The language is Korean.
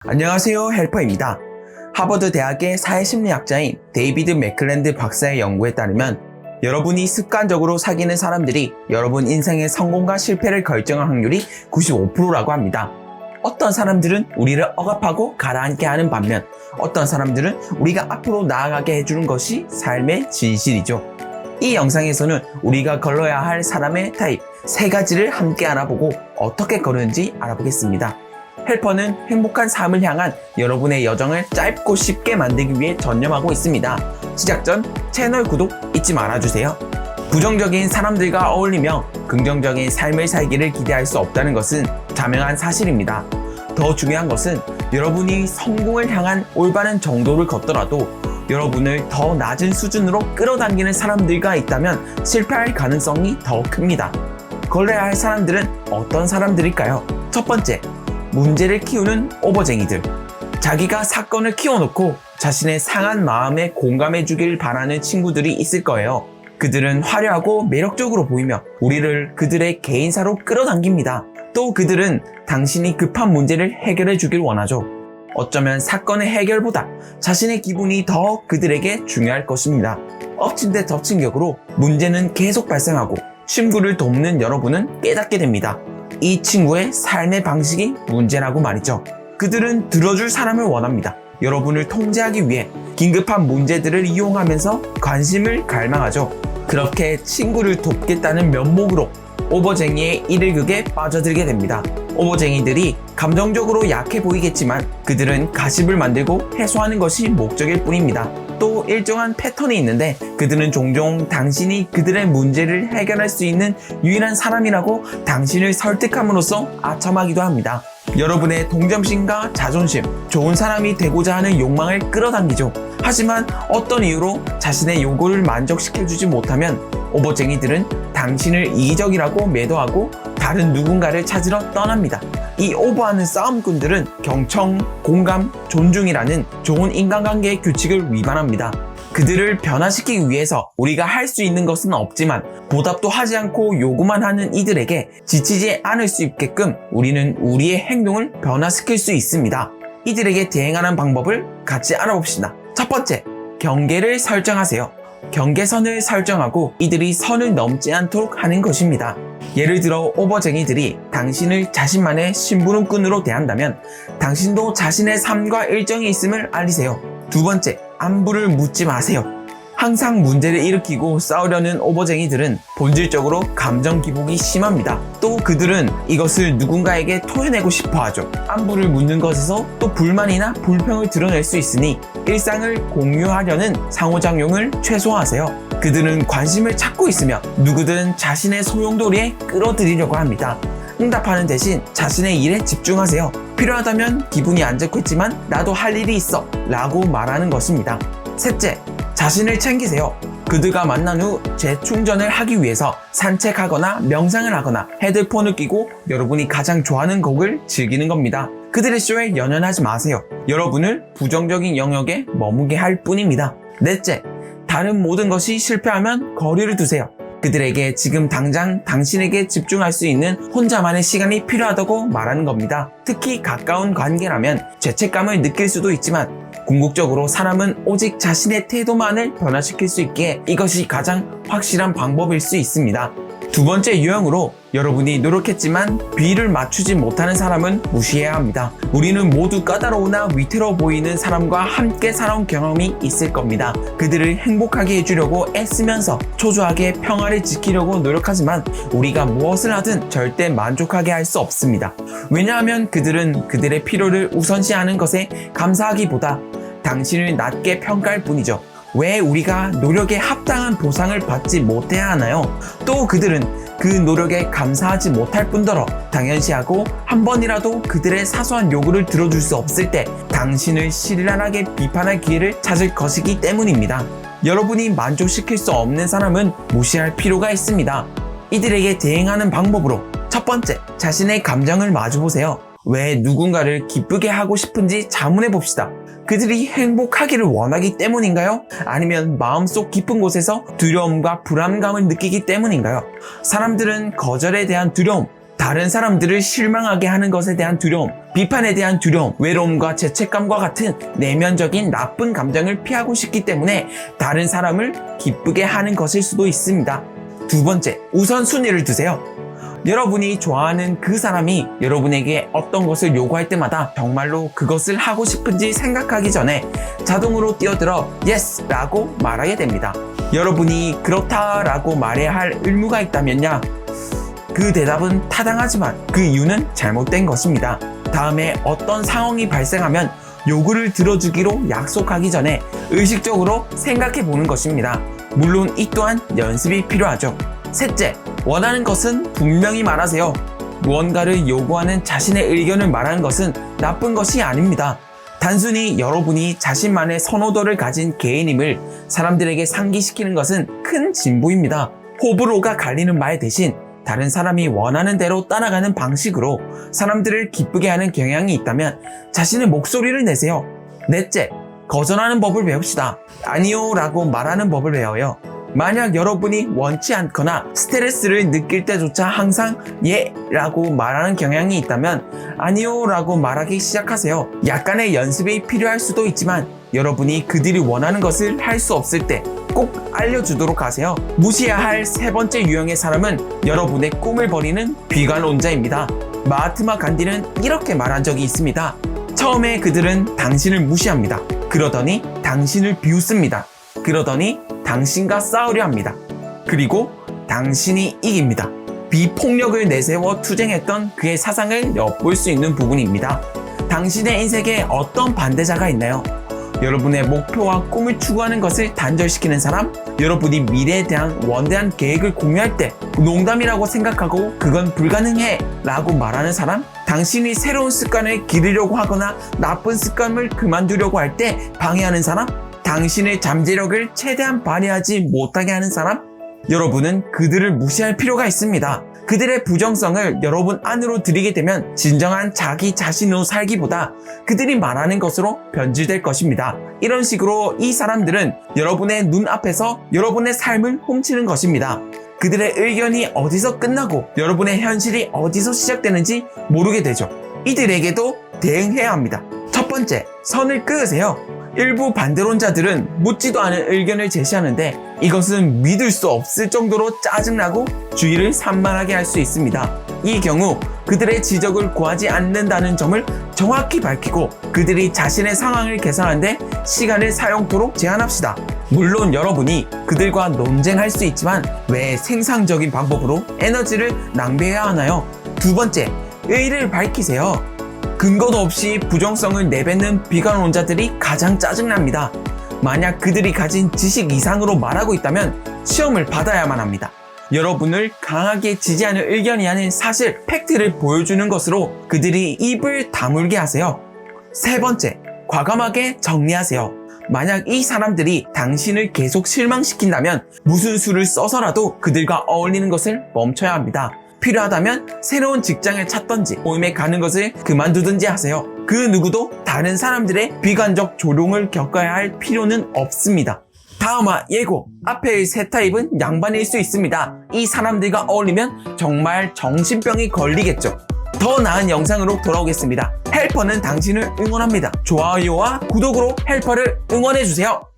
안녕하세요, 헬퍼입니다. 하버드 대학의 사회심리학자인 데이비드 맥클랜드 박사의 연구에 따르면 여러분이 습관적으로 사귀는 사람들이 여러분 인생의 성공과 실패를 결정할 확률이 95%라고 합니다. 어떤 사람들은 우리를 억압하고 가라앉게 하는 반면 어떤 사람들은 우리가 앞으로 나아가게 해주는 것이 삶의 진실이죠. 이 영상에서는 우리가 걸러야 할 사람의 타입 3가지를 함께 알아보고 어떻게 걸르는지 알아보겠습니다. 헬퍼는 행복한 삶을 향한 여러분의 여정을 짧고 쉽게 만들기 위해 전념하고 있습니다. 시작 전 채널 구독 잊지 말아주세요. 부정적인 사람들과 어울리며 긍정적인 삶을 살기를 기대할 수 없다는 것은 자명한 사실입니다. 더 중요한 것은 여러분이 성공을 향한 올바른 정도를 걷더라도 여러분을 더 낮은 수준으로 끌어당기는 사람들과 있다면 실패할 가능성이 더 큽니다. 걸러야 할 사람들은 어떤 사람들일까요? 첫 번째, 문제를 키우는 오버쟁이들. 자기가 사건을 키워놓고 자신의 상한 마음에 공감해주길 바라는 친구들이 있을 거예요. 그들은 화려하고 매력적으로 보이며 우리를 그들의 개인사로 끌어당깁니다. 또 그들은 당신이 급한 문제를 해결해주길 원하죠. 어쩌면 사건의 해결보다 자신의 기분이 더 그들에게 중요할 것입니다. 엎친 데 덮친 격으로 문제는 계속 발생하고 친구를 돕는 여러분은 깨닫게 됩니다. 이 친구의 삶의 방식이 문제라고 말이죠. 그들은 들어줄 사람을 원합니다. 여러분을 통제하기 위해 긴급한 문제들을 이용하면서 관심을 갈망하죠. 그렇게 친구를 돕겠다는 면목으로 오버쟁이의 일일극에 빠져들게 됩니다. 오버쟁이들이 감정적으로 약해 보이겠지만 그들은 가십을 만들고 해소하는 것이 목적일 뿐입니다. 또 일정한 패턴이 있는데 그들은 종종 당신이 그들의 문제를 해결할 수 있는 유일한 사람이라고 당신을 설득함으로써 아첨하기도 합니다. 여러분의 동정심과 자존심, 좋은 사람이 되고자 하는 욕망을 끌어당기죠. 하지만 어떤 이유로 자신의 요구를 만족시켜주지 못하면 오버쟁이들은 당신을 이기적이라고 매도하고 다른 누군가를 찾으러 떠납니다. 이 오버하는 싸움꾼들은 경청, 공감, 존중이라는 좋은 인간관계의 규칙을 위반합니다. 그들을 변화시키기 위해서 우리가 할 수 있는 것은 없지만 보답도 하지 않고 요구만 하는 이들에게 지치지 않을 수 있게끔 우리는 우리의 행동을 변화시킬 수 있습니다. 이들에게 대응하는 방법을 같이 알아봅시다. 첫 번째, 경계를 설정하세요. 경계선을 설정하고 이들이 선을 넘지 않도록 하는 것입니다. 예를 들어 오버쟁이들이 당신을 자신만의 심부름꾼으로 대한다면 당신도 자신의 삶과 일정이 있음을 알리세요. 두 번째, 안부를 묻지 마세요. 항상 문제를 일으키고 싸우려는 오버쟁이들은 본질적으로 감정 기복이 심합니다. 또 그들은 이것을 누군가에게 토해내고 싶어 하죠. 안부를 묻는 것에서 또 불만이나 불평을 드러낼 수 있으니 일상을 공유하려는 상호작용을 최소화하세요. 그들은 관심을 찾고 있으며 누구든 자신의 소용돌이에 끌어들이려고 합니다. 응답하는 대신 자신의 일에 집중하세요. 필요하다면 기분이 안 좋고 있지만 나도 할 일이 있어 라고 말하는 것입니다. 셋째, 자신을 챙기세요. 그들과 만난 후 재충전을 하기 위해서 산책하거나 명상을 하거나 헤드폰을 끼고 여러분이 가장 좋아하는 곡을 즐기는 겁니다. 그들의 쇼에 연연하지 마세요. 여러분을 부정적인 영역에 머무게 할 뿐입니다. 넷째, 다른 모든 것이 실패하면 거리를 두세요. 그들에게 지금 당장 당신에게 집중할 수 있는 혼자만의 시간이 필요하다고 말하는 겁니다. 특히 가까운 관계라면 죄책감을 느낄 수도 있지만 궁극적으로 사람은 오직 자신의 태도만을 변화시킬 수 있기에 이것이 가장 확실한 방법일 수 있습니다. 두 번째 유형으로 여러분이 노력했지만 비를 맞추지 못하는 사람은 무시해야 합니다. 우리는 모두 까다로우나 위태로워 보이는 사람과 함께 살아온 경험이 있을 겁니다. 그들을 행복하게 해주려고 애쓰면서 초조하게 평화를 지키려고 노력하지만 우리가 무엇을 하든 절대 만족하게 할 수 없습니다. 왜냐하면 그들은 그들의 필요를 우선시하는 것에 감사하기보다 당신을 낮게 평가할 뿐이죠. 왜 우리가 노력에 합당한 보상을 받지 못해야 하나요? 또 그들은 그 노력에 감사하지 못할 뿐더러 당연시하고 한 번이라도 그들의 사소한 요구를 들어줄 수 없을 때 당신을 신랄하게 비판할 기회를 찾을 것이기 때문입니다. 여러분이 만족시킬 수 없는 사람은 무시할 필요가 있습니다. 이들에게 대응하는 방법으로 첫 번째, 자신의 감정을 마주보세요. 왜 누군가를 기쁘게 하고 싶은지 자문해 봅시다. 그들이 행복하기를 원하기 때문인가요? 아니면 마음속 깊은 곳에서 두려움과 불안감을 느끼기 때문인가요? 사람들은 거절에 대한 두려움, 다른 사람들을 실망하게 하는 것에 대한 두려움, 비판에 대한 두려움, 외로움과 죄책감과 같은 내면적인 나쁜 감정을 피하고 싶기 때문에 다른 사람을 기쁘게 하는 것일 수도 있습니다. 두 번째, 우선순위를 두세요. 여러분이 좋아하는 그 사람이 여러분에게 어떤 것을 요구할 때마다 정말로 그것을 하고 싶은지 생각하기 전에 자동으로 뛰어들어 yes 라고 말하게 됩니다. 여러분이 그렇다 라고 말해야 할 의무가 있다면야 그 대답은 타당하지만 그 이유는 잘못된 것입니다. 다음에 어떤 상황이 발생하면 요구를 들어주기로 약속하기 전에 의식적으로 생각해 보는 것입니다. 물론 이 또한 연습이 필요하죠. 셋째, 원하는 것은 분명히 말하세요. 무언가를 요구하는 자신의 의견을 말하는 것은 나쁜 것이 아닙니다. 단순히 여러분이 자신만의 선호도를 가진 개인임을 사람들에게 상기시키는 것은 큰 진보입니다. 호불호가 갈리는 말 대신 다른 사람이 원하는 대로 따라가는 방식으로 사람들을 기쁘게 하는 경향이 있다면 자신의 목소리를 내세요. 넷째, 거절하는 법을 배웁시다. 아니요 라고 말하는 법을 배워요. 만약 여러분이 원치 않거나 스트레스를 느낄 때조차 항상 예 라고 말하는 경향이 있다면 아니요 라고 말하기 시작하세요. 약간의 연습이 필요할 수도 있지만 여러분이 그들이 원하는 것을 할 수 없을 때 꼭 알려주도록 하세요. 무시해야 할 세 번째 유형의 사람은 여러분의 꿈을 버리는 비관론자입니다. 마하트마 간디는 이렇게 말한 적이 있습니다. 처음에 그들은 당신을 무시합니다. 그러더니 당신을 비웃습니다. 그러더니 당신과 싸우려 합니다. 그리고 당신이 이깁니다. 비폭력을 내세워 투쟁했던 그의 사상을 엿볼 수 있는 부분입니다. 당신의 인생에 어떤 반대자가 있나요? 여러분의 목표와 꿈을 추구하는 것을 단절시키는 사람? 여러분이 미래에 대한 원대한 계획을 공유할 때 농담이라고 생각하고 그건 불가능해 라고 말하는 사람? 당신이 새로운 습관을 기르려고 하거나 나쁜 습관을 그만두려고 할 때 방해하는 사람? 당신의 잠재력을 최대한 발휘하지 못하게 하는 사람? 여러분은 그들을 무시할 필요가 있습니다. 그들의 부정성을 여러분 안으로 들이게 되면 진정한 자기 자신으로 살기보다 그들이 말하는 것으로 변질될 것입니다. 이런 식으로 이 사람들은 여러분의 눈앞에서 여러분의 삶을 훔치는 것입니다. 그들의 의견이 어디서 끝나고 여러분의 현실이 어디서 시작되는지 모르게 되죠. 이들에게도 대응해야 합니다. 첫 번째, 선을 그으세요. 일부 반대론자들은 묻지도 않은 의견을 제시하는데 이것은 믿을 수 없을 정도로 짜증나고 주의를 산만하게 할 수 있습니다. 이 경우 그들의 지적을 구하지 않는다는 점을 정확히 밝히고 그들이 자신의 상황을 개선하는데 시간을 사용토록 제한합시다. 물론 여러분이 그들과 논쟁할 수 있지만 왜 생산적인 방법으로 에너지를 낭비해야 하나요? 두 번째, 의의를 밝히세요. 근거도 없이 부정성을 내뱉는 비관론자들이 가장 짜증납니다. 만약 그들이 가진 지식 이상으로 말하고 있다면 시험을 받아야만 합니다. 여러분을 강하게 지지하는 의견이 아닌 사실, 팩트를 보여주는 것으로 그들이 입을 다물게 하세요. 세 번째, 과감하게 정리하세요. 만약 이 사람들이 당신을 계속 실망시킨다면 무슨 수를 써서라도 그들과 어울리는 것을 멈춰야 합니다. 필요하다면 새로운 직장을 찾던지 모임에 가는 것을 그만두든지 하세요. 그 누구도 다른 사람들의 비관적 조롱을 겪어야 할 필요는 없습니다. 다음화 예고. 앞의 세 타입은 양반일 수 있습니다. 이 사람들과 어울리면 정말 정신병이 걸리겠죠. 더 나은 영상으로 돌아오겠습니다. 헬퍼는 당신을 응원합니다. 좋아요와 구독으로 헬퍼를 응원해주세요.